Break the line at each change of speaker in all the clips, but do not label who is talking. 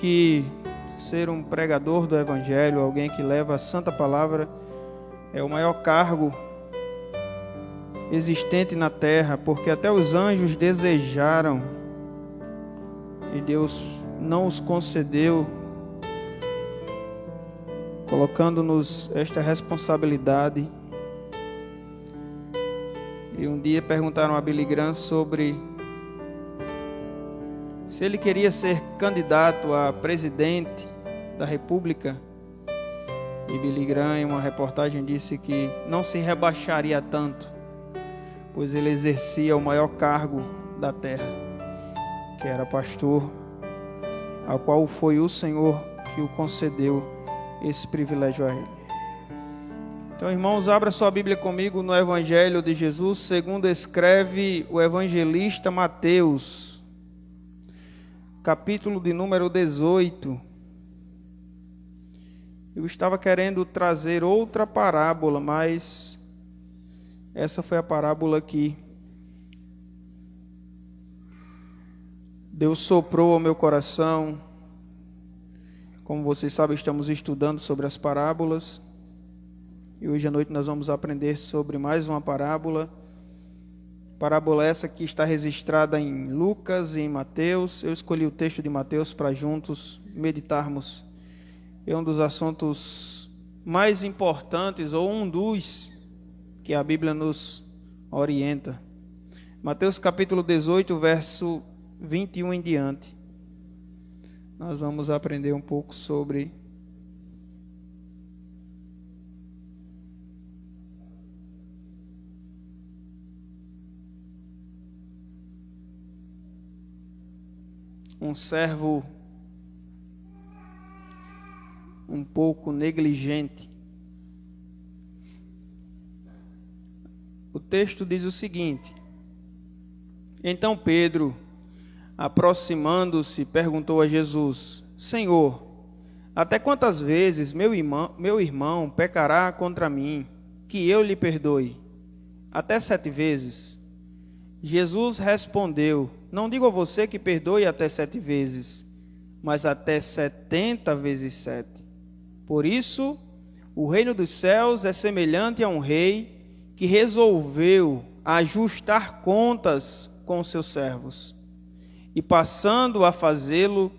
que ser um pregador do Evangelho, alguém que leva a santa palavra, é o maior cargo existente na terra, porque até os anjos desejaram e Deus não os concedeu, colocando-nos esta responsabilidade. E um dia perguntaram a Billy Graham sobre se ele queria ser candidato a presidente da República. E Billy Graham, em uma reportagem, disse que não se rebaixaria tanto, pois ele exercia o maior cargo da terra, que era pastor, ao qual foi o Senhor que o concedeu esse privilégio a ele. Então, irmãos, abra sua Bíblia comigo no Evangelho de Jesus, segundo escreve o evangelista Mateus, capítulo de número 18. Eu estava querendo trazer outra parábola, mas essa foi a parábola que Deus soprou ao meu coração. Como vocês sabem, estamos estudando sobre as parábolas. E hoje à noite nós vamos aprender sobre mais uma parábola. Parábola essa que está registrada em Lucas e em Mateus. Eu escolhi o texto de Mateus para juntos meditarmos. É um dos assuntos mais importantes, ou um dos que a Bíblia nos orienta. Mateus capítulo 18, verso 21 em diante. Nós vamos aprender um pouco sobre um servo um pouco negligente. O texto diz o seguinte: Então Pedro, aproximando-se, perguntou a Jesus: Senhor, até quantas vezes meu irmão pecará contra mim, que eu lhe perdoe? Até 7 vezes? Jesus respondeu: Não digo a você que perdoe até 7 vezes, mas até 70 vezes 7. Por isso, o reino dos céus é semelhante a um rei que resolveu ajustar contas com seus servos. E passando a fazê-lo,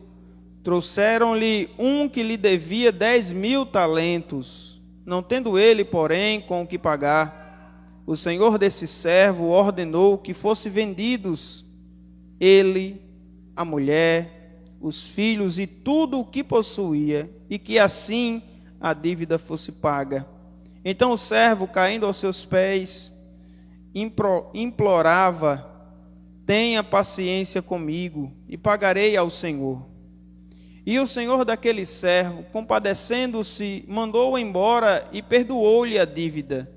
trouxeram-lhe um que lhe devia 10.000 talentos. Não tendo ele, porém, com o que pagar, o senhor desse servo ordenou que fossem vendidos ele, a mulher, os filhos e tudo o que possuía, e que assim a dívida fosse paga. Então o servo, caindo aos seus pés, implorava: Tenha paciência comigo, e pagarei ao Senhor. E o senhor daquele servo, compadecendo-se, mandou-o embora e perdoou-lhe a dívida.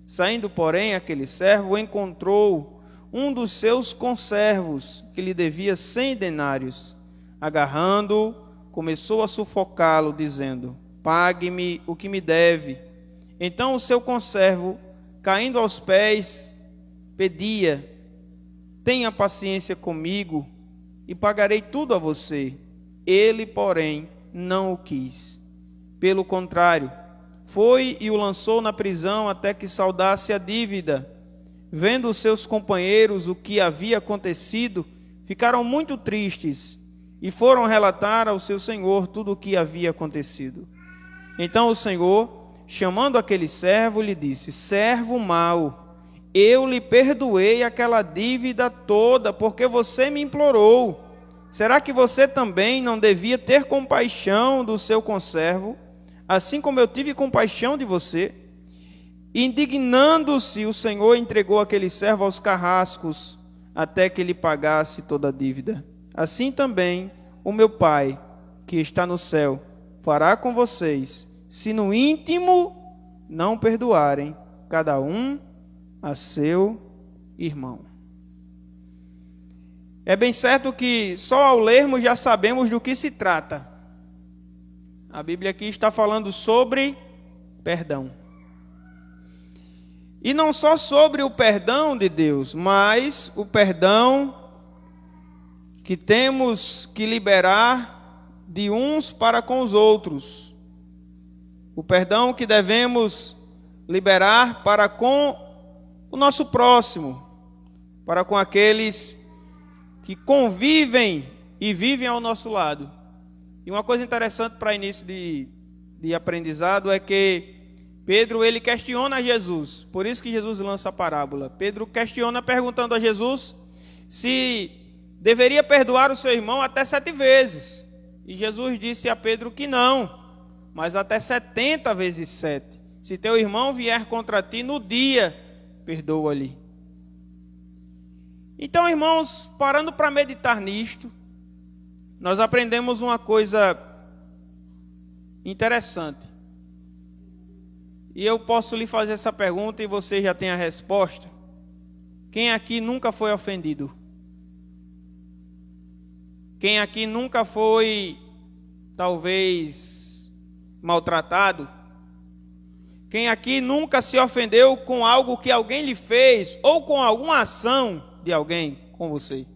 Saindo, porém, aquele servo encontrou um dos seus conservos, que lhe devia 100 denários. Agarrando-o, começou a sufocá-lo, dizendo: Pague-me o que me deve. Então o seu conservo, caindo aos pés, pedia: Tenha paciência comigo, e pagarei tudo a você. Ele, porém, não o quis. Pelo contrário, foi e o lançou na prisão até que saldasse a dívida. Vendo os seus companheiros o que havia acontecido, ficaram muito tristes e foram relatar ao seu senhor tudo o que havia acontecido. Então o senhor, chamando aquele servo, lhe disse: Servo mau, eu lhe perdoei aquela dívida toda, porque você me implorou. Será que você também não devia ter compaixão do seu conservo, assim como eu tive compaixão de você? Indignando-se, o Senhor entregou aquele servo aos carrascos, até que ele pagasse toda a dívida. Assim também o meu Pai, que está no céu, fará com vocês, se no íntimo não perdoarem cada um a seu irmão. É bem certo que só ao lermos já sabemos do que se trata. A Bíblia aqui está falando sobre perdão. E não só sobre o perdão de Deus, mas o perdão que temos que liberar de uns para com os outros. O perdão que devemos liberar para com o nosso próximo, para com aqueles que convivem e vivem ao nosso lado. E uma coisa interessante para início de aprendizado é que Pedro, ele questiona Jesus. Por isso que Jesus lança a parábola. Pedro questiona perguntando a Jesus se deveria perdoar o seu irmão até 7 vezes. E Jesus disse a Pedro que não, mas até 70 vezes 7. Se teu irmão vier contra ti no dia, perdoa-lhe. Então, irmãos, parando para meditar nisto, nós aprendemos uma coisa interessante. E eu posso lhe fazer essa pergunta e você já tem a resposta. Quem aqui nunca foi ofendido? Quem aqui nunca foi, talvez, maltratado? Quem aqui nunca se ofendeu com algo que alguém lhe fez ou com alguma ação de alguém com você?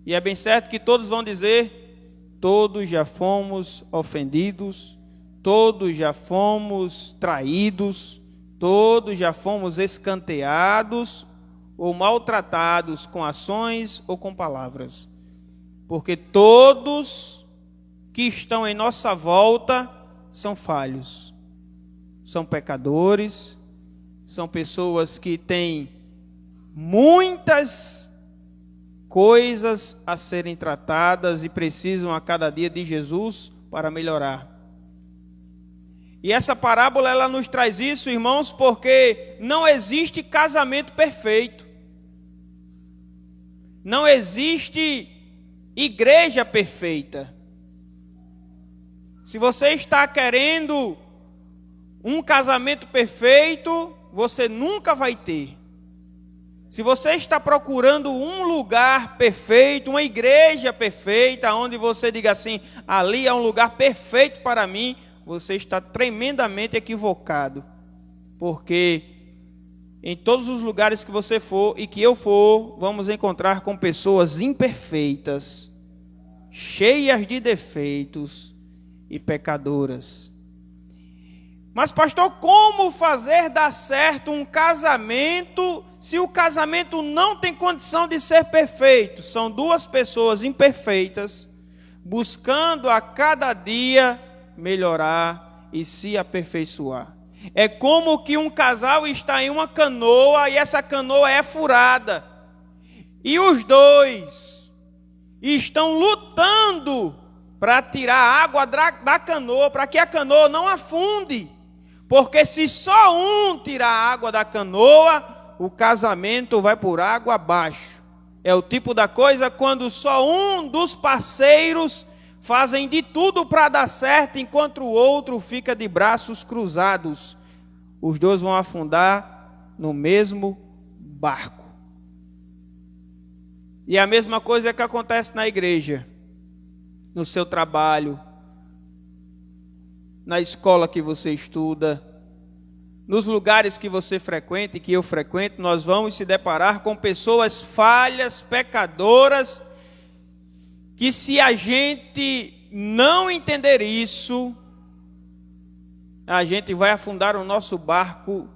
E é bem certo que todos vão dizer: todos já fomos ofendidos, todos já fomos traídos, todos já fomos escanteados ou maltratados com ações ou com palavras. Porque todos que estão em nossa volta são falhos, são pecadores, são pessoas que têm muitas coisas a serem tratadas e precisam a cada dia de Jesus para melhorar. E essa parábola, ela nos traz isso, irmãos, porque não existe casamento perfeito. Não existe igreja perfeita. Se você está querendo um casamento perfeito, você nunca vai ter. Se você está procurando um lugar perfeito, uma igreja perfeita, onde você diga assim: ali é um lugar perfeito para mim, você está tremendamente equivocado. Porque em todos os lugares que você for e que eu for, vamos encontrar com pessoas imperfeitas, cheias de defeitos e pecadoras. Mas, pastor, como fazer dar certo um casamento se o casamento não tem condição de ser perfeito? São duas pessoas imperfeitas buscando a cada dia melhorar e se aperfeiçoar. É como que um casal está em uma canoa e essa canoa é furada. E os dois estão lutando para tirar a água da canoa, para que a canoa não afunde. Porque se só um tirar a água da canoa, o casamento vai por água abaixo. É o tipo da coisa quando só um dos parceiros fazem de tudo para dar certo, enquanto o outro fica de braços cruzados. Os dois vão afundar no mesmo barco. E a mesma coisa é que acontece na igreja, no seu trabalho, na escola que você estuda, nos lugares que você frequenta e que eu frequento. Nós vamos se deparar com pessoas falhas, pecadoras, que se a gente não entender isso, a gente vai afundar o nosso barco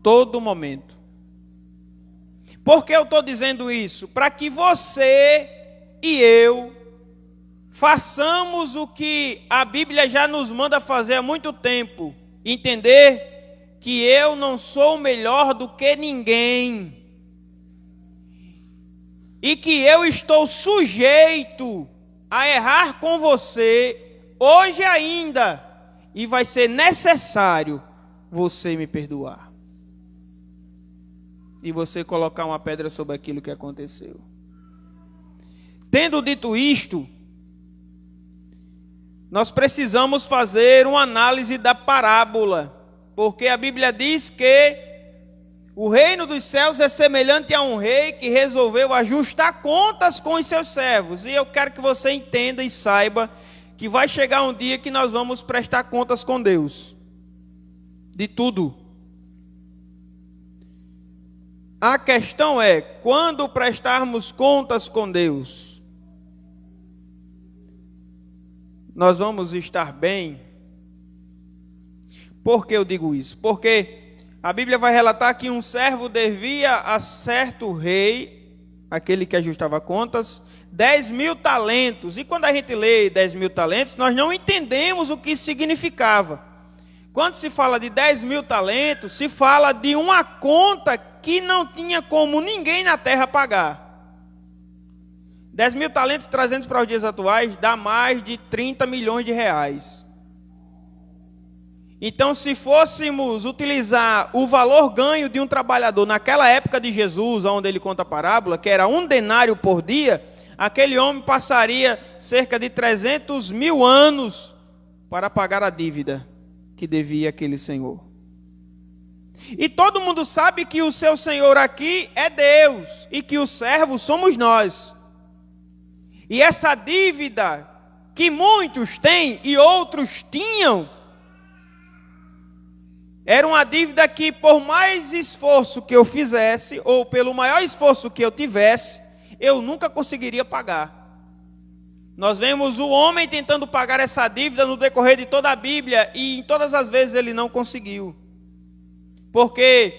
todo momento. Por que eu estou dizendo isso? Para que você e eu façamos o que a Bíblia já nos manda fazer há muito tempo. Entender que eu não sou melhor do que ninguém. E que eu estou sujeito a errar com você hoje ainda. E vai ser necessário você me perdoar. E você colocar uma pedra sobre aquilo que aconteceu. Tendo dito isto, nós precisamos fazer uma análise da parábola. Porque a Bíblia diz que o reino dos céus é semelhante a um rei que resolveu ajustar contas com os seus servos. E eu quero que você entenda e saiba que vai chegar um dia que nós vamos prestar contas com Deus. De tudo. A questão é, quando prestarmos contas com Deus? nós vamos estar bem. Por que eu digo isso? Porque a Bíblia vai relatar que um servo devia a certo rei, aquele que ajustava contas, 10.000 talentos. E quando a gente lê 10.000 talentos, nós não entendemos o que isso significava. Quando se fala de 10.000 talentos, se fala de uma conta que não tinha como ninguém na terra pagar. 10.000 talentos, trazendo para os dias atuais, dá mais de 30 milhões de reais. Então, se fôssemos utilizar o valor ganho de um trabalhador naquela época de Jesus, onde ele conta a parábola, que era 1 denário por dia, aquele homem passaria cerca de 300 mil anos para pagar a dívida que devia aquele senhor. E todo mundo sabe que o seu senhor aqui é Deus, e que os servos somos nós. E essa dívida que muitos têm e outros tinham, era uma dívida que, por mais esforço que eu fizesse, ou pelo maior esforço que eu tivesse, eu nunca conseguiria pagar. Nós vemos o homem tentando pagar essa dívida no decorrer de toda a Bíblia, e em todas as vezes ele não conseguiu. Porque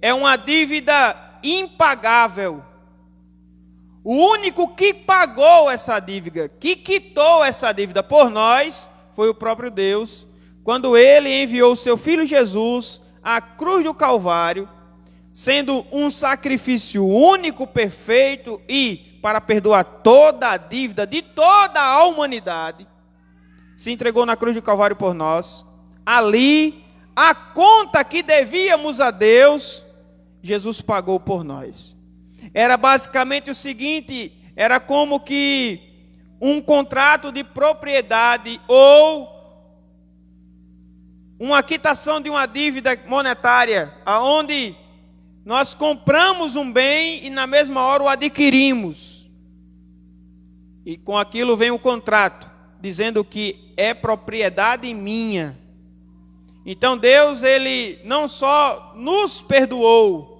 é uma dívida impagável. O único que pagou essa dívida, que quitou essa dívida por nós, foi o próprio Deus, quando ele enviou o seu Filho Jesus à cruz do Calvário, sendo um sacrifício único, perfeito, e para perdoar toda a dívida de toda a humanidade, se entregou na cruz do Calvário por nós. Ali, a conta que devíamos a Deus, Jesus pagou por nós. Era basicamente o seguinte, era como que um contrato de propriedade ou uma quitação de uma dívida monetária, aonde nós compramos um bem e na mesma hora o adquirimos. E com aquilo vem o contrato, dizendo que é propriedade minha. Então Deus, ele não só nos perdoou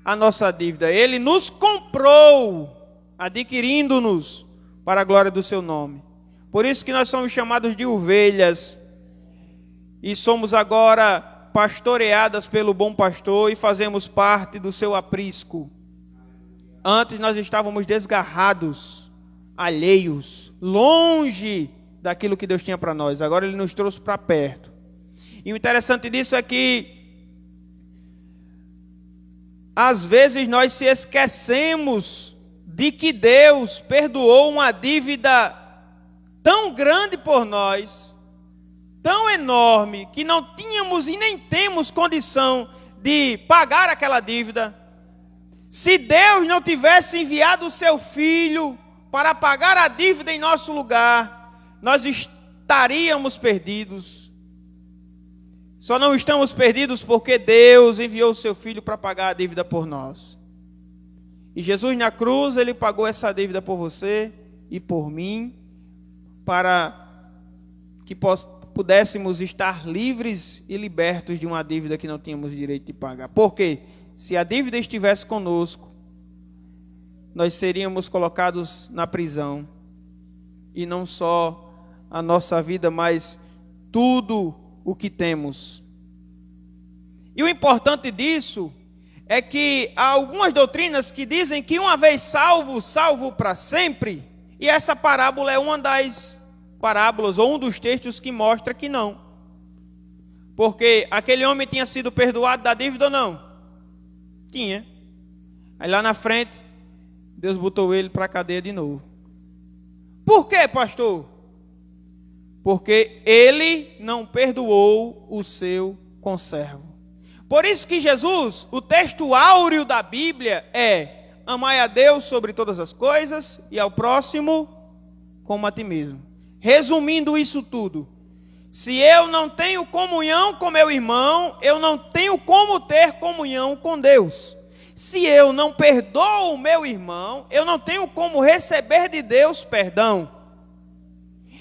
a nossa dívida, ele nos comprou, adquirindo-nos para a glória do seu nome. Por isso que nós somos chamados de ovelhas, e somos agora pastoreadas pelo bom pastor e fazemos parte do seu aprisco. Antes nós estávamos desgarrados, alheios, longe daquilo que Deus tinha para nós. Agora ele nos trouxe para perto. E o interessante disso é que às vezes nós se esquecemos de que Deus perdoou uma dívida tão grande por nós, tão enorme, que não tínhamos e nem temos condição de pagar aquela dívida. Se Deus não tivesse enviado o seu Filho para pagar a dívida em nosso lugar, nós estaríamos perdidos. Só não estamos perdidos porque Deus enviou o seu Filho para pagar a dívida por nós. E Jesus na cruz, ele pagou essa dívida por você e por mim, para que pudéssemos estar livres e libertos de uma dívida que não tínhamos direito de pagar. Porque se a dívida estivesse conosco, nós seríamos colocados na prisão. E não só a nossa vida, mas tudo o que temos. E o importante disso é que há algumas doutrinas que dizem que uma vez salvo, salvo para sempre. E essa parábola é uma das parábolas, ou um dos textos que mostra que não. Porque aquele homem tinha sido perdoado da dívida ou não? Tinha. Aí lá na frente, Deus botou ele para a cadeia de novo. Por quê, pastor? Porque ele não perdoou o seu conservo. Por isso que Jesus, o texto áureo da Bíblia é: amai a Deus sobre todas as coisas e ao próximo como a ti mesmo. Resumindo isso tudo, se eu não tenho comunhão com meu irmão, eu não tenho como ter comunhão com Deus. Se eu não perdoo o meu irmão, eu não tenho como receber de Deus perdão.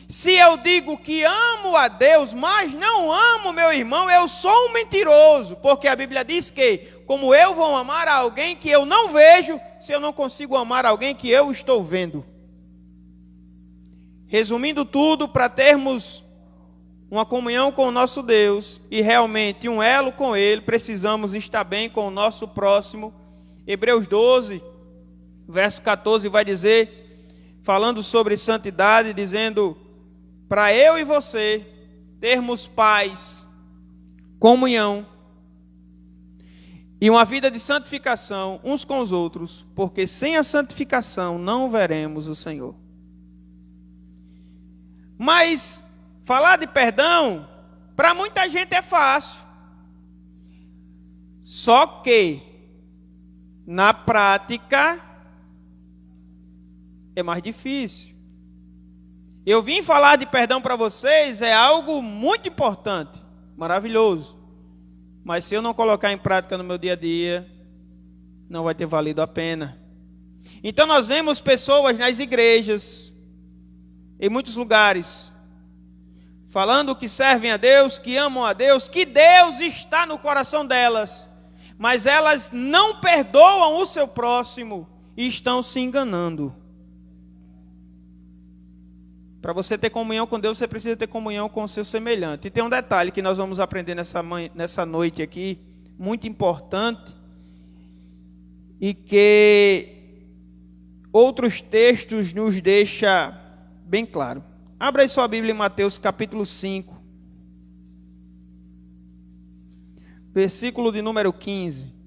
Se eu digo que amo a Deus, mas não amo meu irmão, eu sou um mentiroso, porque a Bíblia diz que, como eu vou amar a alguém que eu não vejo, se eu não consigo amar alguém que eu estou vendo? Resumindo tudo, para termos uma comunhão com o nosso Deus e realmente um elo com Ele, precisamos estar bem com o nosso próximo. Hebreus 12, verso 14 vai dizer, falando sobre santidade, dizendo, para eu e você termos paz, comunhão e uma vida de santificação uns com os outros, porque sem a santificação não veremos o Senhor. Mas falar de perdão, para muita gente é fácil. Só que, na prática, é mais difícil. Eu vim falar de perdão para vocês, é algo muito importante, maravilhoso. Mas se eu não colocar em prática no meu dia a dia, não vai ter valido a pena. Então nós vemos pessoas nas igrejas, em muitos lugares, falando que servem a Deus, que amam a Deus, que Deus está no coração delas, mas elas não perdoam o seu próximo e estão se enganando. Para você ter comunhão com Deus, você precisa ter comunhão com o seu semelhante. E tem um detalhe que nós vamos aprender nessa noite aqui, muito importante, e que outros textos nos deixam bem claro. Abra aí sua Bíblia em Mateus capítulo 5, versículo de número 15.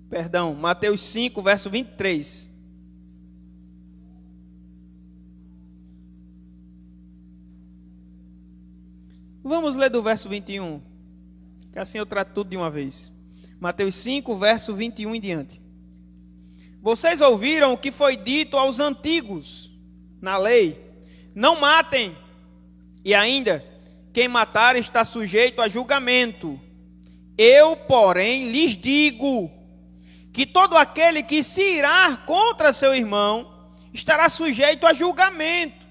Perdão, Mateus 5, verso 23. Vamos ler do verso 21, que assim eu trato tudo de uma vez. Mateus 5, verso 21 em diante. Vocês ouviram o que foi dito aos antigos na lei: não matem, e ainda, quem matar está sujeito a julgamento. Eu, porém, lhes digo que todo aquele que se irar contra seu irmão estará sujeito a julgamento.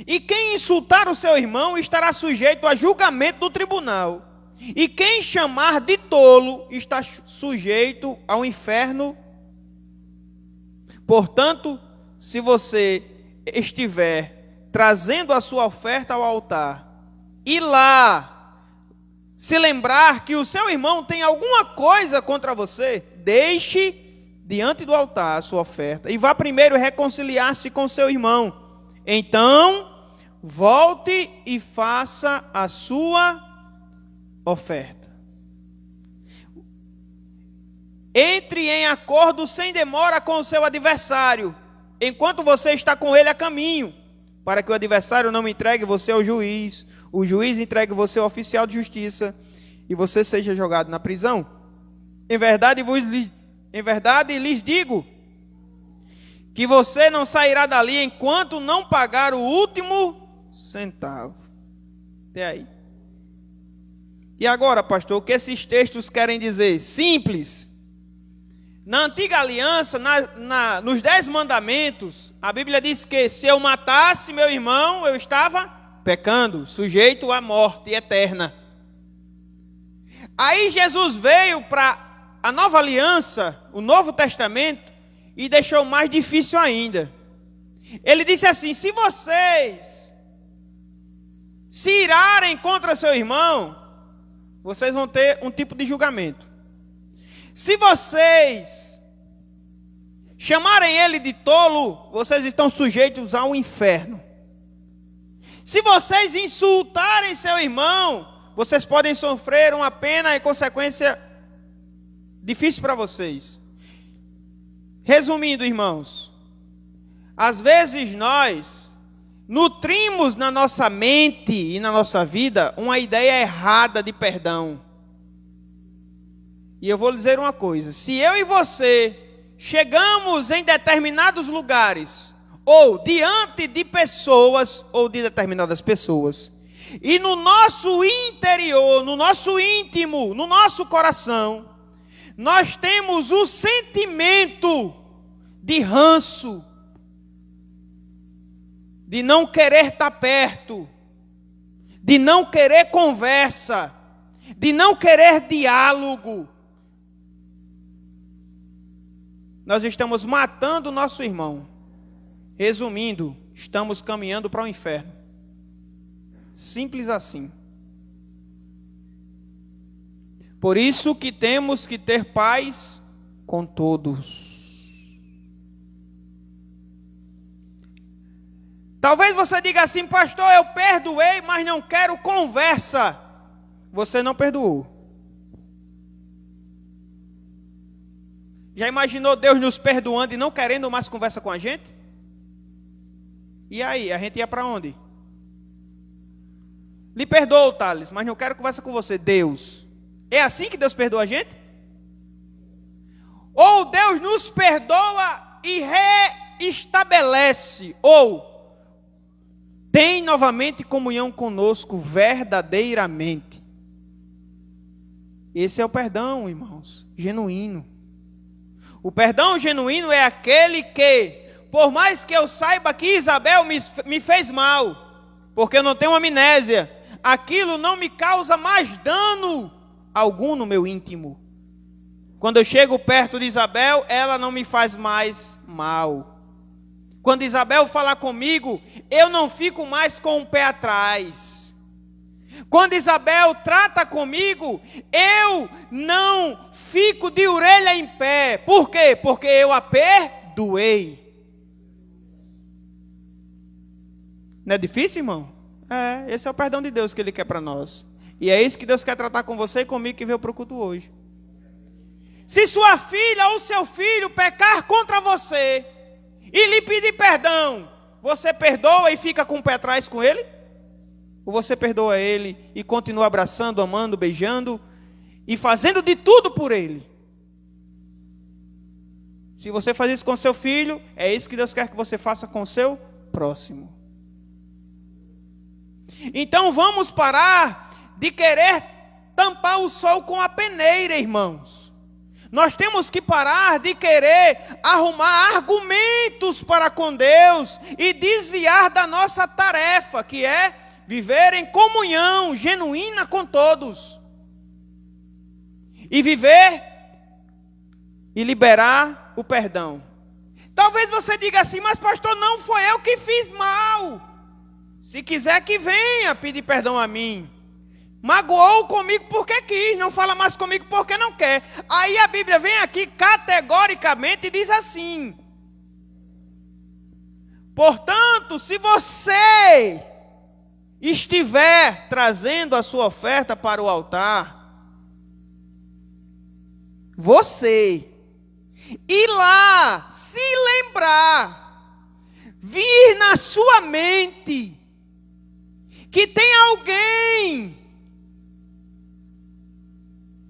E quem insultar o seu irmão estará sujeito a julgamento do tribunal. E quem chamar de tolo está sujeito ao inferno. Portanto, se você estiver trazendo a sua oferta ao altar e lá se lembrar que o seu irmão tem alguma coisa contra você, deixe diante do altar a sua oferta e vá primeiro reconciliar-se com seu irmão. Então, volte e faça a sua oferta. Entre em acordo sem demora com o seu adversário, enquanto você está com ele a caminho, para que o adversário não entregue você ao juiz, o juiz entregue você ao oficial de justiça e você seja jogado na prisão. Em verdade lhes digo que você não sairá dali enquanto não pagar o último centavo. Até aí. E agora, pastor, o que esses textos querem dizer? Simples. Na antiga aliança, nos 10 mandamentos, a Bíblia diz que se eu matasse meu irmão, eu estava pecando, sujeito à morte eterna. Aí Jesus veio para a nova aliança, o Novo Testamento, e deixou mais difícil ainda. Ele disse assim: se vocês se irarem contra seu irmão, vocês vão ter um tipo de julgamento. Se vocês chamarem ele de tolo, vocês estão sujeitos ao inferno. Se vocês insultarem seu irmão, vocês podem sofrer uma pena e consequência difícil para vocês. Resumindo, irmãos, às vezes nós nutrimos na nossa mente e na nossa vida uma ideia errada de perdão. E eu vou lhe dizer uma coisa: se eu e você chegamos em determinados lugares, ou diante de pessoas, ou de determinadas pessoas, e no nosso interior, no nosso íntimo, no nosso coração, nós temos um sentimento de ranço, de não querer estar perto, de não querer conversa, de não querer diálogo, nós estamos matando o nosso irmão. Resumindo, estamos caminhando para o inferno. Simples assim. Por isso que temos que ter paz com todos. Talvez você diga assim: pastor, eu perdoei, mas não quero conversa. Você não perdoou. Já imaginou Deus nos perdoando e não querendo mais conversa com a gente? E aí, a gente ia para onde? Lhe perdoo, Thales, mas não quero conversa com você. Deus. É assim que Deus perdoa a gente? Ou Deus nos perdoa e reestabelece, ou tem novamente comunhão conosco verdadeiramente. Esse é o perdão, irmãos, genuíno. O perdão genuíno é aquele que, por mais que eu saiba que Isabel me fez mal, porque eu não tenho amnésia, aquilo não me causa mais dano algum no meu íntimo. Quando eu chego perto de Isabel, ela não me faz mais mal. Quando Isabel falar comigo, eu não fico mais com o pé atrás. Quando Isabel trata comigo, eu não fico de orelha em pé. Por quê? Porque eu a perdoei. Não é difícil, irmão? Esse é o perdão de Deus que Ele quer para nós. E é isso que Deus quer tratar com você e comigo que veio para o culto hoje. Se sua filha ou seu filho pecar contra você e lhe pedir perdão, você perdoa e fica com o pé atrás com ele? Ou você perdoa ele e continua abraçando, amando, beijando e fazendo de tudo por ele? Se você faz isso com seu filho, é isso que Deus quer que você faça com o seu próximo. Então vamos parar de querer tampar o sol com a peneira, irmãos. Nós temos que parar de querer arrumar argumentos para com Deus e desviar da nossa tarefa, que é viver em comunhão genuína com todos. E viver e liberar o perdão. Talvez você diga assim: mas pastor, não foi eu que fiz mal. Se quiser que venha pedir perdão a mim. Magoou comigo porque quis, não fala mais comigo porque não quer. Aí a Bíblia vem aqui categoricamente e diz assim: portanto, se você estiver trazendo a sua oferta para o altar, você ir lá, se lembrar, vir na sua mente que tem alguém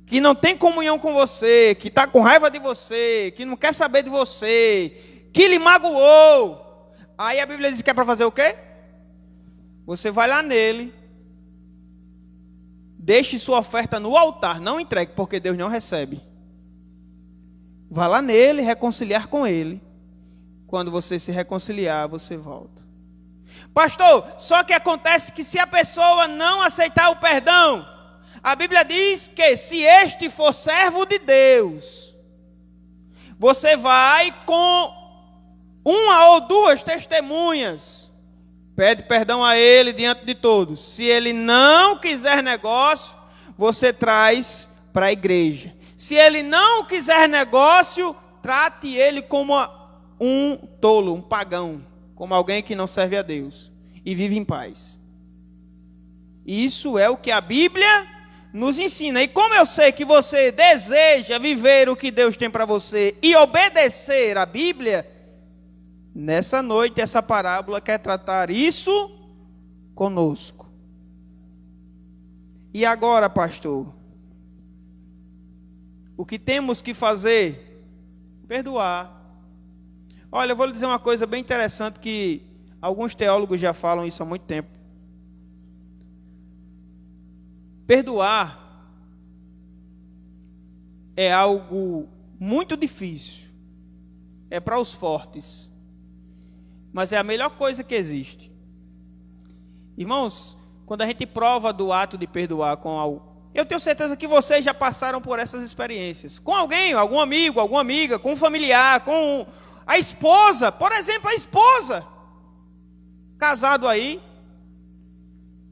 que não tem comunhão com você, que está com raiva de você, que não quer saber de você, que lhe magoou. Aí a Bíblia diz que é para fazer o quê? Você vai lá nele, deixe sua oferta no altar, não entregue, porque Deus não recebe. Vá lá nele, reconciliar com ele. Quando você se reconciliar, você volta. Pastor, só que acontece que se a pessoa não aceitar o perdão, a Bíblia diz que se este for servo de Deus, você vai com uma ou duas testemunhas, pede perdão a ele diante de todos. Se ele não quiser negócio, você traz para a igreja. Se ele não quiser negócio, trate ele como um tolo, um pagão, como alguém que não serve a Deus e vive em paz. Isso é o que a Bíblia nos ensina. E como eu sei que você deseja viver o que Deus tem para você e obedecer a Bíblia, nessa noite essa parábola quer tratar isso conosco. E agora, pastor, o que temos que fazer? Perdoar. Olha, eu vou lhe dizer uma coisa bem interessante que alguns teólogos já falam isso há muito tempo. Perdoar é algo muito difícil. É para os fortes. Mas é a melhor coisa que existe. Irmãos, quando a gente prova do ato de perdoar com Eu tenho certeza que vocês já passaram por essas experiências. Com alguém, algum amigo, alguma amiga, com um familiar, com a esposa. Por exemplo, a esposa. Casado aí.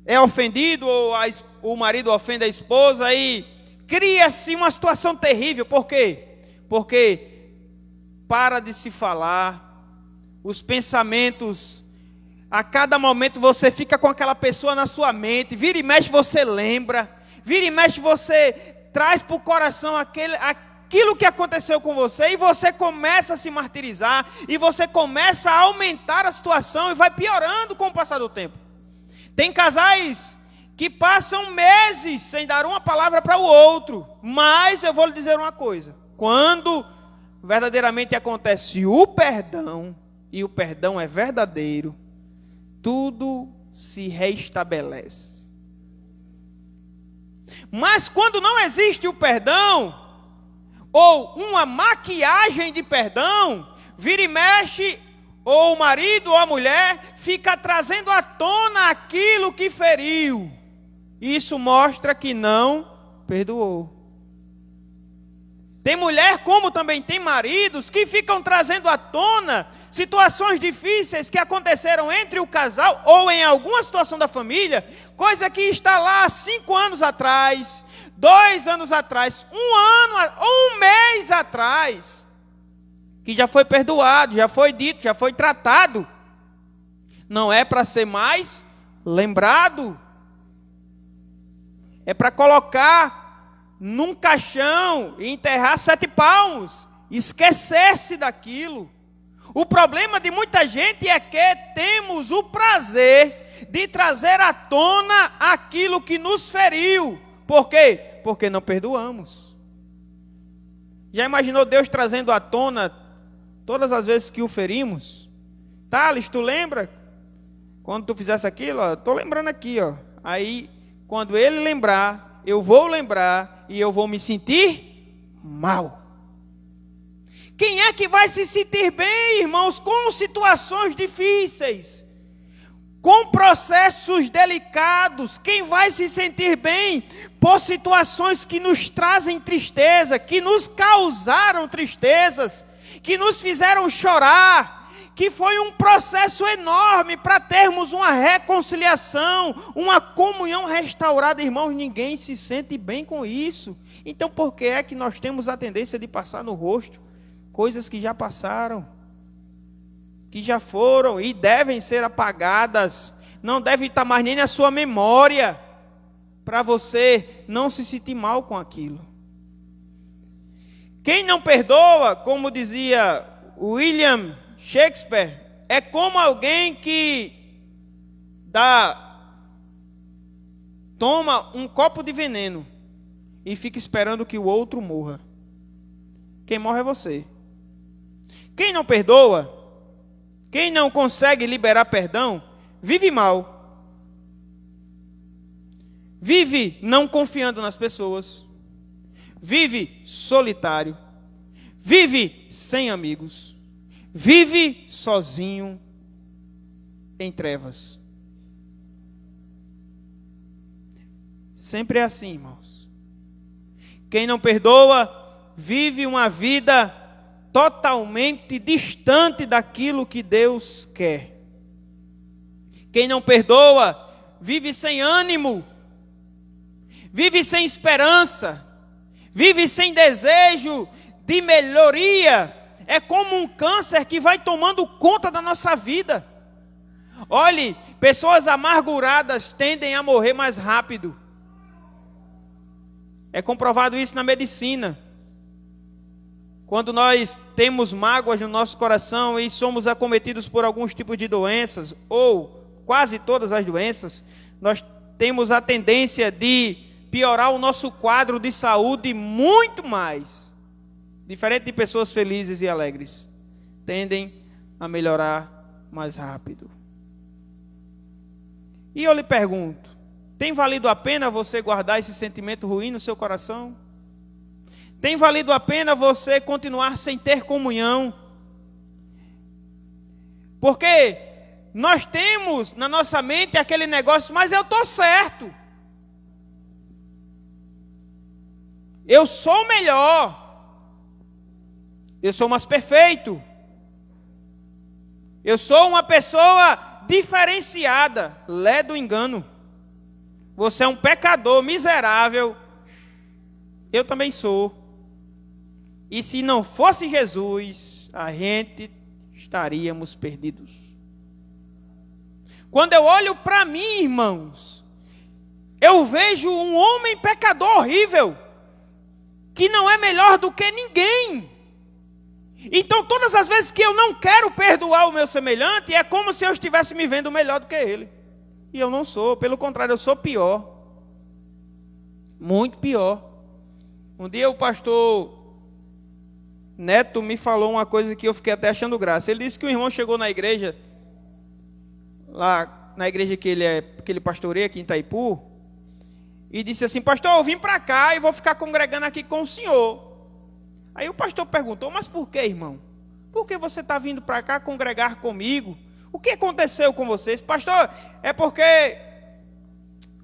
É ofendido, ou o marido ofende a esposa, aí cria-se uma situação terrível. Por quê? Porque para de se falar, os pensamentos, a cada momento você fica com aquela pessoa na sua mente, vira e mexe você lembra, vira e mexe você traz para o coração aquilo que aconteceu com você, e você começa a se martirizar, e você começa a aumentar a situação, e vai piorando com o passar do tempo. Tem casais que passam meses sem dar uma palavra para o outro, mas eu vou lhe dizer uma coisa: quando verdadeiramente acontece o perdão, e o perdão é verdadeiro, tudo se reestabelece. Mas quando não existe o perdão, ou uma maquiagem de perdão, vira e mexe, ou o marido ou a mulher fica trazendo à tona aquilo que feriu. Isso mostra que não perdoou. Tem mulher, como também tem maridos, que ficam trazendo à tona situações difíceis que aconteceram entre o casal ou em alguma situação da família, coisa que está lá há 5 anos atrás, 2 anos atrás, 1 ano ou 1 mês atrás, que já foi perdoado, já foi dito, já foi tratado. Não é para ser mais lembrado. É para colocar num caixão e enterrar 7 palmos, esquecer-se daquilo. O problema de muita gente é que temos o prazer de trazer à tona aquilo que nos feriu. Por quê? Porque não perdoamos. Já imaginou Deus trazendo à tona todas as vezes que o ferimos? Thales, tu lembra? Quando tu fizesse aquilo, estou lembrando aqui, ó. Aí, quando ele lembrar, eu vou lembrar e eu vou me sentir mal. Quem é que vai se sentir bem, irmãos, com situações difíceis, com processos delicados? Quem vai se sentir bem por situações que nos trazem tristeza, que nos causaram tristezas, que nos fizeram chorar, que foi um processo enorme para termos uma reconciliação, uma comunhão restaurada? Irmãos, ninguém se sente bem com isso. Então por que é que nós temos a tendência de passar no rosto coisas que já passaram, que já foram e devem ser apagadas? Não deve estar mais nem na sua memória, para você não se sentir mal com aquilo. Quem não perdoa, como dizia William Shakespeare, é como alguém que toma um copo de veneno e fica esperando que o outro morra. Quem morre é você. Quem não perdoa, quem não consegue liberar perdão, vive mal. Vive não confiando nas pessoas. Vive solitário. Vive sem amigos. Vive sozinho em trevas. Sempre é assim, irmãos. Quem não perdoa, vive uma vida totalmente distante daquilo que Deus quer. Quem não perdoa, vive sem ânimo, vive sem esperança, vive sem desejo de melhoria. É como um câncer que vai tomando conta da nossa vida. Olhe, pessoas amarguradas tendem a morrer mais rápido. É comprovado isso na medicina. Quando nós temos mágoas no nosso coração e somos acometidos por alguns tipos de doenças, ou quase todas as doenças, nós temos a tendência de piorar o nosso quadro de saúde muito mais. Diferente de pessoas felizes e alegres, tendem a melhorar mais rápido. E eu lhe pergunto, tem valido a pena você guardar esse sentimento ruim no seu coração? Tem valido a pena você continuar sem ter comunhão? Porque nós temos na nossa mente aquele negócio: mas eu estou certo. Eu sou o melhor. Eu sou mais perfeito. Eu sou uma pessoa diferenciada. Lé do engano. Você é um pecador miserável. Eu também sou. E se não fosse Jesus, a gente estaríamos perdidos. Quando eu olho para mim, irmãos, eu vejo um homem pecador horrível, que não é melhor do que ninguém. Então, todas as vezes que eu não quero perdoar o meu semelhante, é como se eu estivesse me vendo melhor do que ele. E eu não sou, pelo contrário, eu sou pior. Muito pior. Um dia o pastor Neto me falou uma coisa que eu fiquei até achando graça. Ele disse que um irmão chegou na igreja, lá na igreja que ele pastoreia aqui em Itaipu, e disse assim: pastor, eu vim para cá e vou ficar congregando aqui com o senhor. Aí o pastor perguntou: mas por que, irmão? Por que você está vindo para cá congregar comigo? O que aconteceu com vocês? Pastor, é porque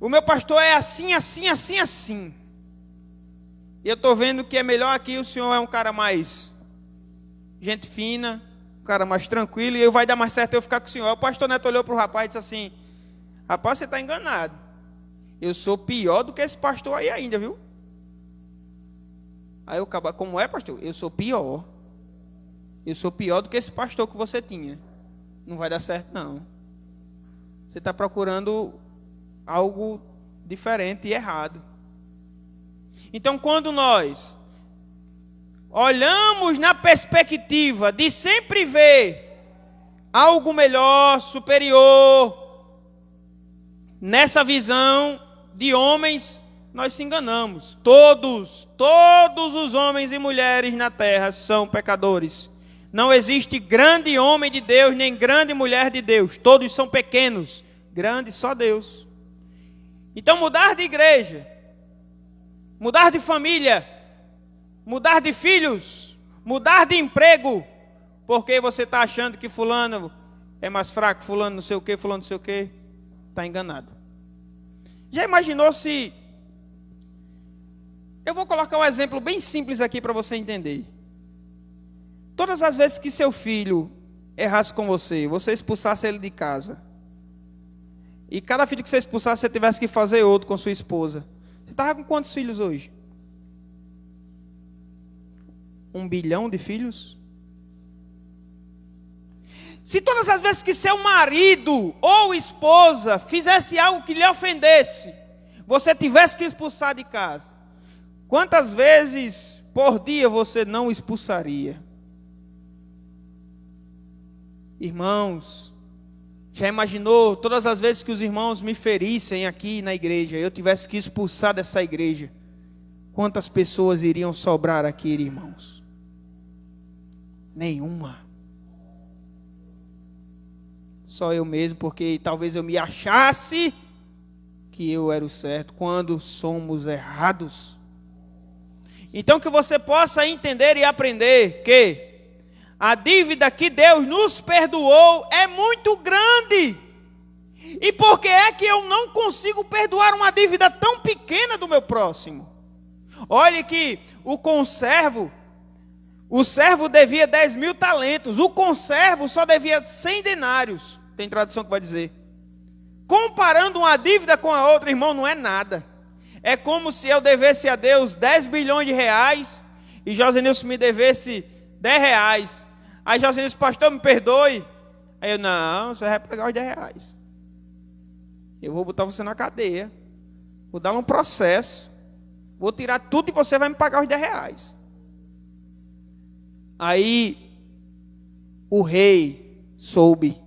o meu pastor é assim, assim, assim, assim. E eu estou vendo que é melhor aqui, o senhor é um cara mais gente fina, um cara mais tranquilo, e vai dar mais certo eu ficar com o senhor. O pastor Neto olhou para o rapaz e disse assim: rapaz, você está enganado. Eu sou pior do que esse pastor aí ainda, viu? Aí eu acabo: como é, pastor? Eu sou pior. Eu sou pior do que esse pastor que você tinha. Não vai dar certo, não. Você está procurando algo diferente e errado. Então, quando nós olhamos na perspectiva de sempre ver algo melhor, superior, nessa visão de homens, nós se enganamos. Todos os homens e mulheres na terra são pecadores. Não existe grande homem de Deus, nem grande mulher de Deus. Todos são pequenos. Grande só Deus. Então, mudar de igreja, mudar de família, mudar de filhos, mudar de emprego, porque você está achando que fulano é mais fraco, fulano não sei o que, fulano não sei o que, está enganado. Já imaginou se... Eu vou colocar um exemplo bem simples aqui para você entender. Todas as vezes que seu filho errasse com você, você expulsasse ele de casa, e cada filho que você expulsasse, você tivesse que fazer outro com sua esposa, você estava com quantos filhos hoje? 1 bilhão de filhos? Se todas as vezes que seu marido ou esposa fizesse algo que lhe ofendesse, você tivesse que expulsar de casa, quantas vezes por dia você não expulsaria? Irmãos, já imaginou todas as vezes que os irmãos me ferissem aqui na igreja, eu tivesse que expulsar dessa igreja, quantas pessoas iriam sobrar aqui, irmãos? Nenhuma. Só eu mesmo, porque talvez eu me achasse que eu era o certo, quando somos errados. Então que você possa entender e aprender que a dívida que Deus nos perdoou é muito grande. E por que é que eu não consigo perdoar uma dívida tão pequena do meu próximo? Olhe que o servo devia 10.000 talentos, o conservo só devia 100 denários, tem tradução que vai dizer. Comparando uma dívida com a outra, irmão, não é nada. É como se eu devesse a Deus 10 bilhões de reais e Josenilson me devesse 10 reais. Aí Josenilson: pastor, me perdoe. Aí eu: não, você vai pagar os 10 reais. Eu vou botar você na cadeia, vou dar um processo, vou tirar tudo e você vai me pagar os 10 reais. Aí o rei soube.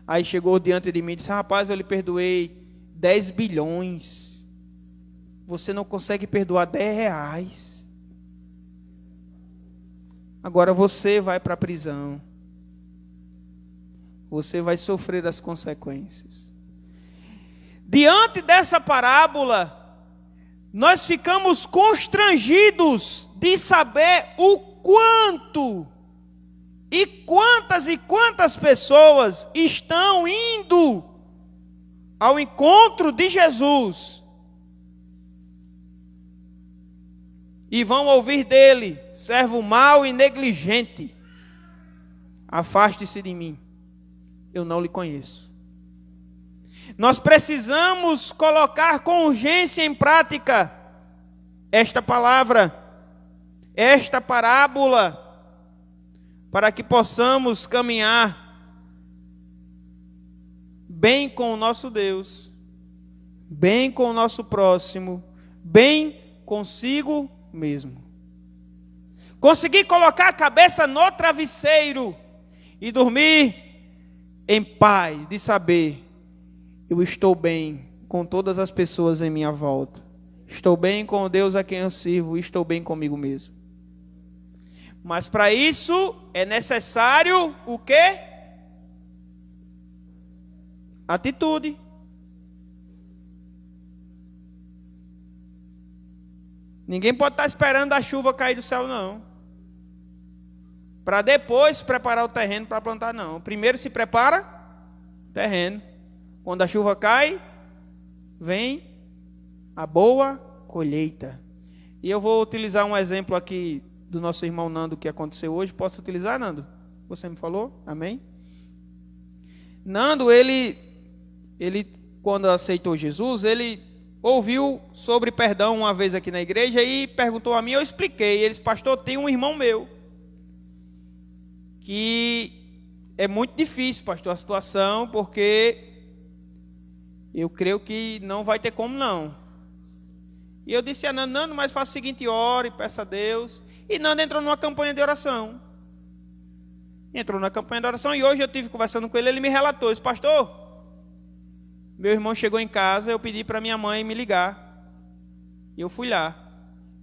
Aí chegou diante de mim e disse: rapaz, eu lhe perdoei 10 bilhões. Você não consegue perdoar 10 reais. Agora você vai para a prisão. Você vai sofrer as consequências. Diante dessa parábola, nós ficamos constrangidos de saber o quanto e quantas pessoas estão indo ao encontro de Jesus e vão ouvir dele: servo mau e negligente, afaste-se de mim, eu não lhe conheço. Nós precisamos colocar com urgência em prática esta palavra, esta parábola, para que possamos caminhar bem com o nosso Deus, bem com o nosso próximo, bem consigo mesmo. Conseguir colocar a cabeça no travesseiro e dormir em paz, de saber: eu estou bem com todas as pessoas em minha volta, estou bem com o Deus a quem eu sirvo, estou bem comigo mesmo. Mas para isso é necessário o quê? Atitude. Ninguém pode estar esperando a chuva cair do céu, não, para depois preparar o terreno para plantar, não. Primeiro se prepara o terreno. Quando a chuva cai, vem a boa colheita. E eu vou utilizar um exemplo aqui do nosso irmão Nando, que aconteceu hoje. Posso utilizar, Nando? Você me falou? Amém? Nando, ele quando aceitou Jesus, ele ouviu sobre perdão uma vez aqui na igreja e perguntou a mim, eu expliquei. Ele disse: pastor, tem um irmão meu que é muito difícil, pastor, a situação, porque eu creio que não vai ter como não. E eu disse a Nando, mas faça o seguinte: ore, peça a Deus. E Nando entrou numa campanha de oração. Entrou na campanha de oração e hoje eu estive conversando com ele, ele me relatou, disse: pastor, meu irmão chegou em casa, eu pedi para minha mãe me ligar. E eu fui lá.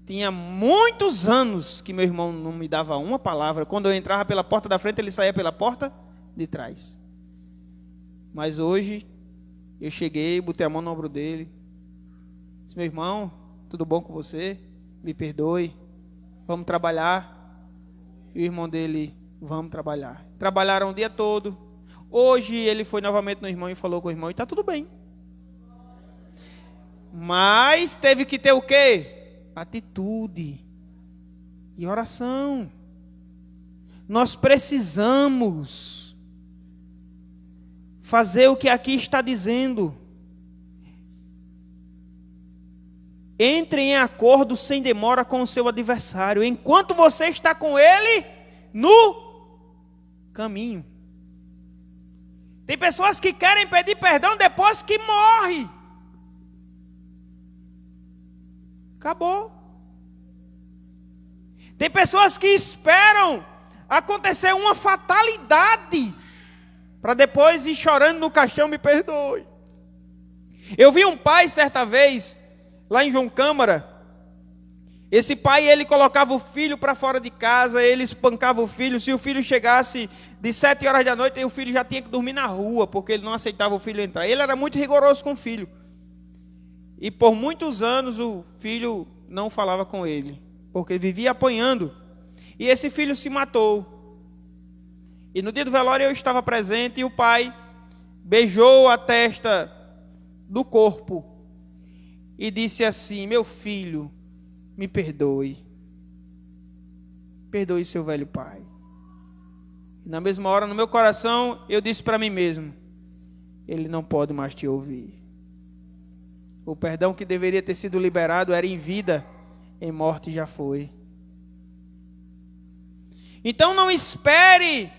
Tinha muitos anos que meu irmão não me dava uma palavra. Quando eu entrava pela porta da frente, ele saía pela porta de trás. Mas hoje eu cheguei, botei a mão no ombro dele. Disse: meu irmão, tudo bom com você? Me perdoe. Vamos trabalhar. E o irmão dele: vamos trabalhar. Trabalharam o dia todo. Hoje ele foi novamente no irmão e falou com o irmão e está tudo bem. Mas teve que ter o quê? Atitude e oração. Nós precisamos fazer o que aqui está dizendo. Entre em acordo sem demora com o seu adversário, enquanto você está com ele no caminho. Tem pessoas que querem pedir perdão depois que morre. Acabou. Tem pessoas que esperam acontecer uma fatalidade para depois ir chorando no caixão: me perdoe. Eu vi um pai certa vez lá em João Câmara. Esse pai, ele colocava o filho para fora de casa, ele espancava o filho. Se o filho chegasse de 7 horas da noite, o filho já tinha que dormir na rua, porque ele não aceitava o filho entrar. Ele era muito rigoroso com o filho. E por muitos anos o filho não falava com ele, porque vivia apanhando. E esse filho se matou. E no dia do velório eu estava presente e o pai beijou a testa do corpo e disse assim: meu filho, me perdoe. Perdoe seu velho pai. E na mesma hora, no meu coração, eu disse para mim mesmo: ele não pode mais te ouvir. O perdão que deveria ter sido liberado era em vida, em morte já foi. Então não espere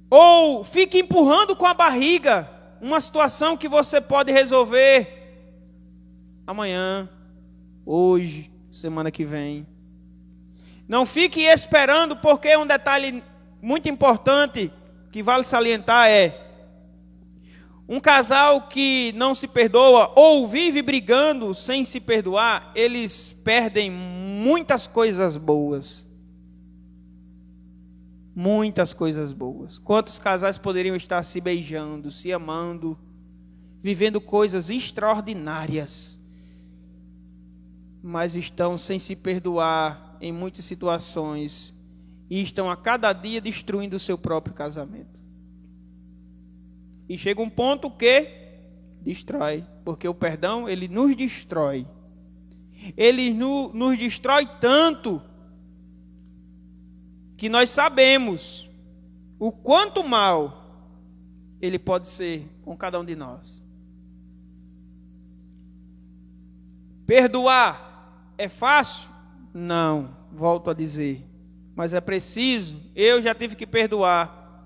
ou fique empurrando com a barriga uma situação que você pode resolver amanhã, hoje, semana que vem. Não fique esperando, porque um detalhe muito importante que vale salientar é: um casal que não se perdoa ou vive brigando sem se perdoar, eles perdem muitas coisas boas. Muitas coisas boas. Quantos casais poderiam estar se beijando, se amando, vivendo coisas extraordinárias, mas estão sem se perdoar em muitas situações e estão a cada dia destruindo o seu próprio casamento. E chega um ponto que destrói, porque o perdão, ele nos destrói. ele nos destrói tanto que nós sabemos o quanto mal ele pode ser com cada um de nós. Perdoar é fácil? Não, volto a dizer. Mas é preciso. Eu já tive que perdoar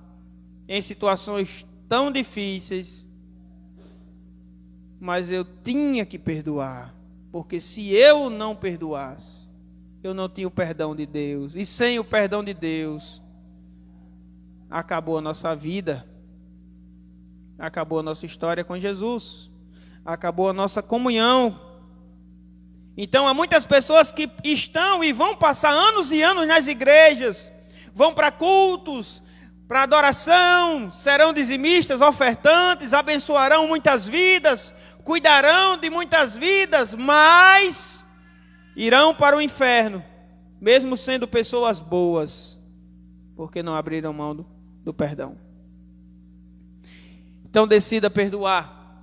em situações tão difíceis. Mas eu tinha que perdoar. Porque se eu não perdoasse, eu não tinha o perdão de Deus. E sem o perdão de Deus, acabou a nossa vida. Acabou a nossa história com Jesus. Acabou a nossa comunhão. Então há muitas pessoas que estão e vão passar anos e anos nas igrejas, vão para cultos, para adoração, serão dizimistas, ofertantes, abençoarão muitas vidas, cuidarão de muitas vidas, mas irão para o inferno, mesmo sendo pessoas boas, porque não abriram mão do perdão. Então decida perdoar,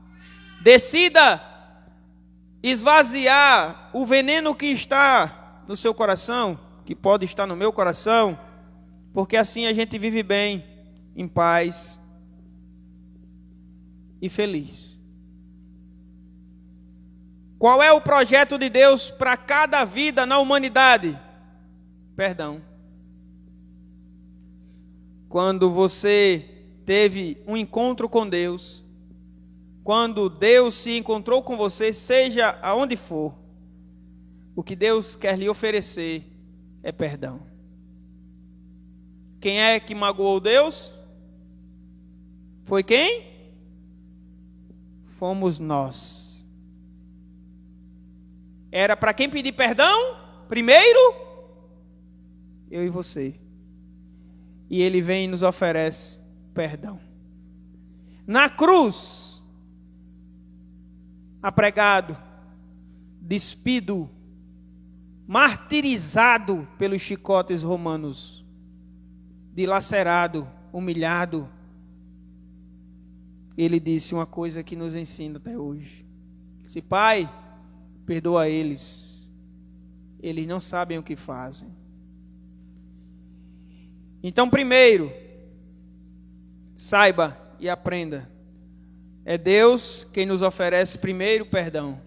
decida esvaziar o veneno que está no seu coração, que pode estar no meu coração, porque assim a gente vive bem, em paz e feliz. Qual é o projeto de Deus para cada vida na humanidade? Perdão. Quando você teve um encontro com Deus, quando Deus se encontrou com você, seja aonde for, o que Deus quer lhe oferecer é perdão. Quem é que magoou Deus? Foi quem? Fomos nós. Era para quem pedir perdão? Primeiro, eu e você. E Ele vem e nos oferece perdão. Na cruz, apregado, despido, martirizado pelos chicotes romanos, dilacerado, humilhado, ele disse uma coisa que nos ensina até hoje. Disse: Pai, perdoa eles não sabem o que fazem. Então, primeiro, saiba e aprenda, é Deus quem nos oferece primeiro perdão.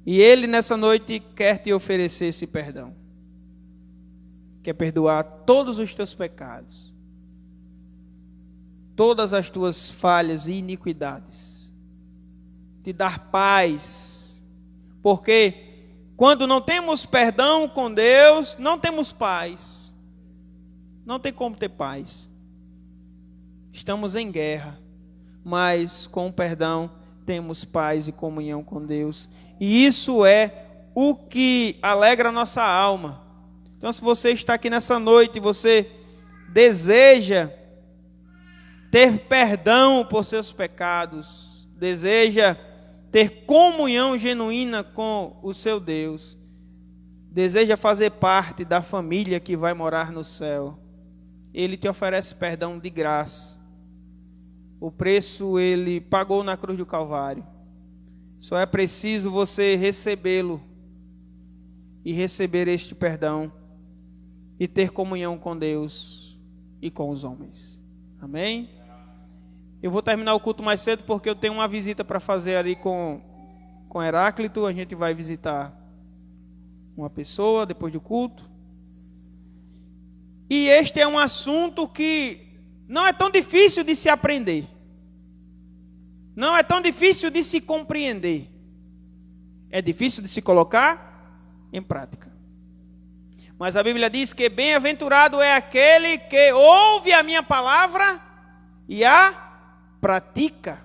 E Ele nessa noite quer te oferecer esse perdão. Quer perdoar todos os teus pecados, todas as tuas falhas e iniquidades. Te dar paz. Porque quando não temos perdão com Deus, não temos paz. Não tem como ter paz. Estamos em guerra. Mas com o perdão temos paz e comunhão com Deus. E isso é o que alegra a nossa alma. Então, se você está aqui nessa noite e você deseja ter perdão por seus pecados, deseja ter comunhão genuína com o seu Deus, deseja fazer parte da família que vai morar no céu, Ele te oferece perdão de graça. O preço Ele pagou na cruz do Calvário. Só é preciso você recebê-lo e receber este perdão e ter comunhão com Deus e com os homens. Amém? Eu vou terminar o culto mais cedo porque eu tenho uma visita para fazer ali com Heráclito. A gente vai visitar uma pessoa depois do culto. E este é um assunto que não é tão difícil de se aprender. Não é tão difícil de se compreender. É difícil de se colocar em prática. Mas a Bíblia diz que bem-aventurado é aquele que ouve a minha palavra e a pratica.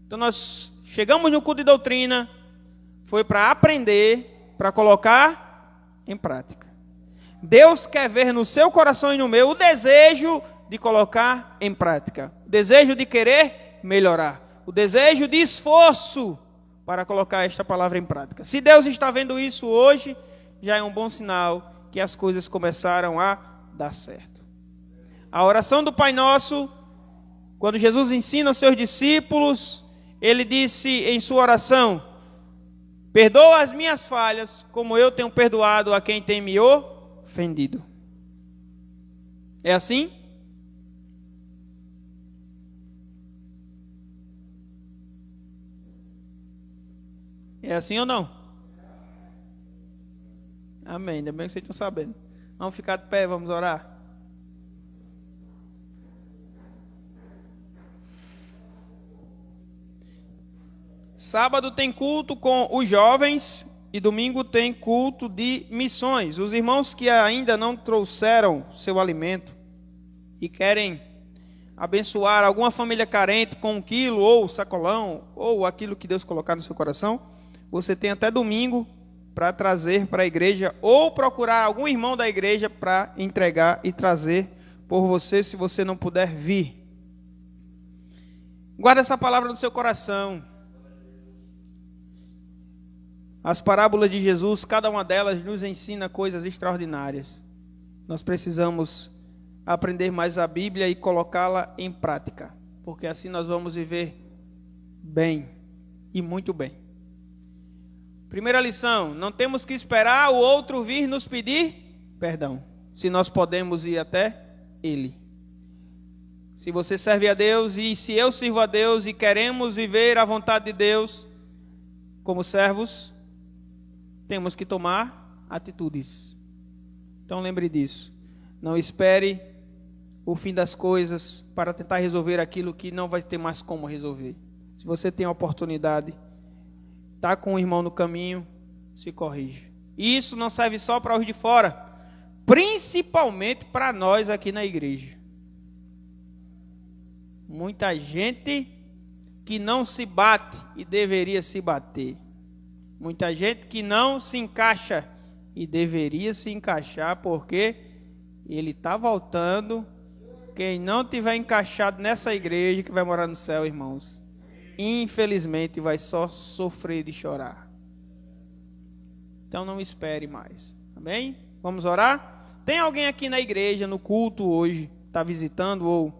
Então nós chegamos no culto de doutrina, foi para aprender, para colocar em prática. Deus quer ver no seu coração e no meu o desejo de colocar em prática, o desejo de querer melhorar, o desejo de esforço para colocar esta palavra em prática. Se Deus está vendo isso hoje, já é um bom sinal que as coisas começaram a dar certo. A oração do Pai Nosso, quando Jesus ensina aos seus discípulos, Ele disse em sua oração: Perdoa as minhas falhas, como eu tenho perdoado a quem tem me ofendido. É assim? É assim ou não? Amém, ainda bem que vocês estão sabendo. Vamos ficar de pé, vamos orar. Sábado tem culto com os jovens e domingo tem culto de missões. Os irmãos que ainda não trouxeram seu alimento e querem abençoar alguma família carente com 1 quilo ou sacolão ou aquilo que Deus colocar no seu coração, você tem até domingo para trazer para a igreja ou procurar algum irmão da igreja para entregar e trazer por você, se você não puder vir. Guarda essa palavra no seu coração. As parábolas de Jesus, cada uma delas nos ensina coisas extraordinárias. Nós precisamos aprender mais a Bíblia e colocá-la em prática, porque assim nós vamos viver bem e muito bem. Primeira lição: não temos que esperar o outro vir nos pedir perdão, se nós podemos ir até Ele. Se você serve a Deus e se eu sirvo a Deus e queremos viver a vontade de Deus como servos, temos que tomar atitudes. Então lembre disso. Não espere o fim das coisas para tentar resolver aquilo que não vai ter mais como resolver. Se você tem a oportunidade, está com um irmão no caminho, se corrija. E isso não serve só para os de fora, principalmente para nós aqui na igreja. Muita gente que não se bate e deveria se bater. Muita gente que não se encaixa e deveria se encaixar, porque ele está voltando. Quem não tiver encaixado nessa igreja que vai morar no céu, irmãos, infelizmente vai só sofrer e chorar. Então não espere mais. Amém? Vamos orar? Tem alguém aqui na igreja, no culto hoje, está visitando ou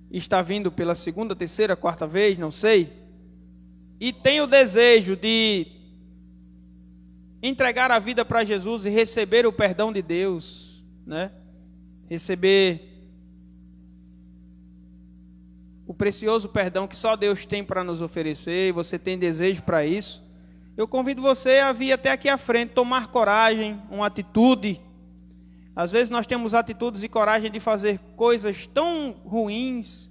está vindo pela segunda, terceira, quarta vez, não sei, e tem o desejo de entregar a vida para Jesus e receber o perdão de Deus, né? Receber o precioso perdão que só Deus tem para nos oferecer, e você tem desejo para isso, eu convido você a vir até aqui à frente, tomar coragem, uma atitude. Às vezes nós temos atitudes e coragem de fazer coisas tão ruins,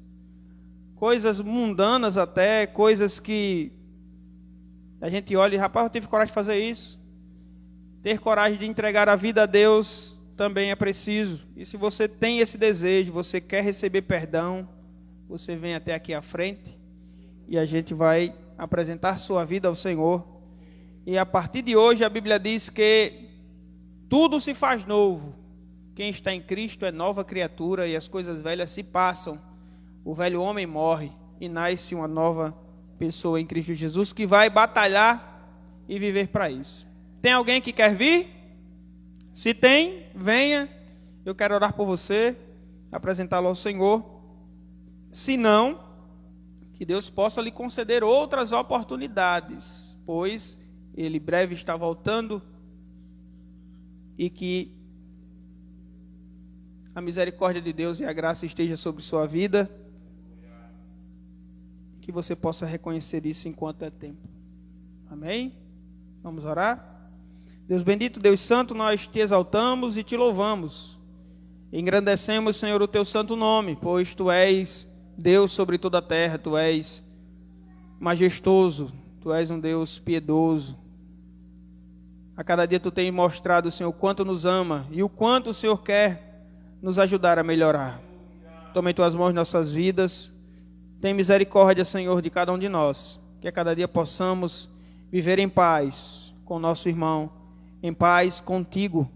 coisas mundanas até, coisas que a gente olha e, rapaz, eu tive coragem de fazer isso. Ter coragem de entregar a vida a Deus também é preciso. E se você tem esse desejo, você quer receber perdão, você vem até aqui à frente e a gente vai apresentar sua vida ao Senhor. E a partir de hoje a Bíblia diz que tudo se faz novo. Quem está em Cristo é nova criatura e as coisas velhas se passam. O velho homem morre e nasce uma nova pessoa em Cristo Jesus que vai batalhar e viver para isso. Tem alguém que quer vir? Se tem, venha. Eu quero orar por você, apresentá-lo ao Senhor. Se não, que Deus possa lhe conceder outras oportunidades, pois Ele breve está voltando e que a misericórdia de Deus e a graça esteja sobre sua vida. Que você possa reconhecer isso enquanto é tempo. Amém? Vamos orar? Deus bendito, Deus santo, nós te exaltamos e te louvamos. Engrandecemos, Senhor, o teu santo nome, pois tu és Deus sobre toda a terra, tu és majestoso, tu és um Deus piedoso. A cada dia tu tens mostrado, Senhor, o quanto nos ama e o quanto o Senhor quer nos ajudar a melhorar. Toma em tuas mãos nossas vidas. Tem misericórdia, Senhor, de cada um de nós, que a cada dia possamos viver em paz com o nosso irmão, em paz contigo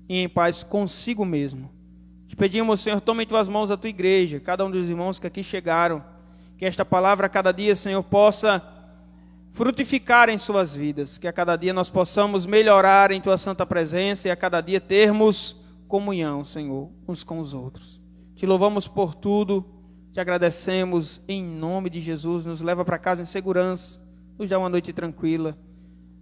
e em paz consigo mesmo. Te pedimos, Senhor, toma em tuas mãos a tua igreja, cada um dos irmãos que aqui chegaram, que esta palavra a cada dia, Senhor, possa frutificar em suas vidas, que a cada dia nós possamos melhorar em tua santa presença e a cada dia termos comunhão, Senhor, uns com os outros. Te louvamos por tudo. Te agradecemos em nome de Jesus. Nos leva para casa em segurança. nos dá uma noite tranquila.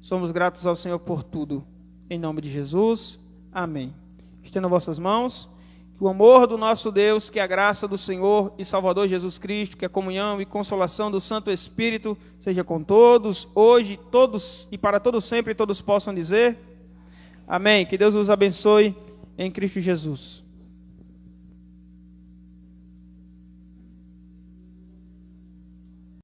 Somos gratos ao Senhor por tudo. Em nome de Jesus, amém. Estendo vossas mãos, que o amor do nosso Deus, que a graça do Senhor e Salvador Jesus Cristo, que a comunhão e consolação do Santo Espírito seja com todos, hoje, todos e para todos sempre, todos possam dizer amém. Que Deus os abençoe em Cristo Jesus.